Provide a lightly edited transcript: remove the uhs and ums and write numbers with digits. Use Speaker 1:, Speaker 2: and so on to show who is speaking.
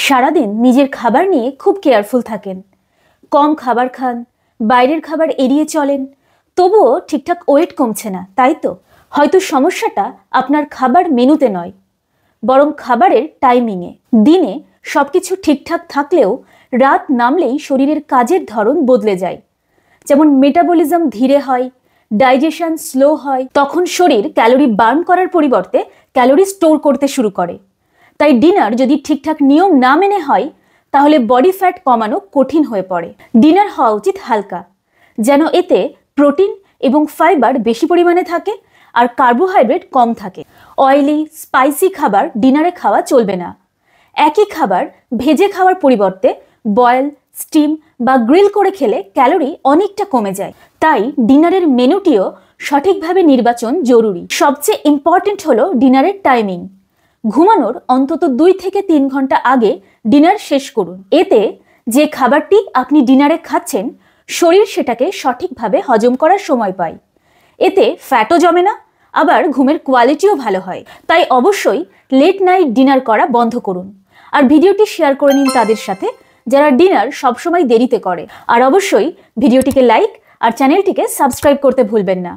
Speaker 1: সারাদিন নিজের খাবার নিয়ে খুব কেয়ারফুল থাকেন, কম খাবার খান, বাইরের খাবার এড়িয়ে চলেন, তবুও ঠিকঠাক ওয়েট কমছে না, তাই তো? হয়তো সমস্যাটা আপনার খাবার মেনুতে নয়, বরং খাবারের টাইমিংয়ে। দিনে সবকিছু ঠিকঠাক থাকলেও রাত নামলেই শরীরের কাজের ধরন বদলে যায়। যেমন মেটাবলিজম ধীরে হয়, ডাইজেশন স্লো হয়, তখন শরীর ক্যালোরি বার্ন করার পরিবর্তে ক্যালোরি স্টোর করতে শুরু করে। তাই ডিনার যদি ঠিকঠাক নিয়ম না মেনে হয়, তাহলে বডি ফ্যাট কমানো কঠিন হয়ে পড়ে। ডিনার হওয়া উচিত হালকা, যেন এতে প্রোটিন এবং ফাইবার বেশি পরিমাণে থাকে আর কার্বোহাইড্রেট কম থাকে। অয়েলি স্পাইসি খাবার ডিনারে খাওয়া চলবে না। একই খাবার ভেজে খাওয়ার পরিবর্তে বয়েল, স্টিম বা গ্রিল করে খেলে ক্যালোরি অনেকটা কমে যায়। তাই ডিনারের মেনুটিও সঠিকভাবে নির্বাচন জরুরি। সবচেয়ে ইম্পর্টেন্ট হলো ডিনারের টাইমিং। ঘুমানোর অন্তত 2 থেকে 3 ঘন্টা আগে ডিনার শেষ করুন। এতে যে খাবারটি আপনি ডিনারে খাচ্ছেন, শরীর সেটাকে সঠিকভাবে হজম করার সময় পায়। এতে ফ্যাটও জমে না, আবার ঘুমের কোয়ালিটিও ভালো হয়। তাই অবশ্যই লেট নাইট ডিনার করা বন্ধ করুন। আর ভিডিওটি শেয়ার করে নিন তাদের সাথে যারা ডিনার সবসময় দেরিতে করে। আর অবশ্যই ভিডিওটিকে লাইক আর চ্যানেলটিকে সাবস্ক্রাইব করতে ভুলবেন না।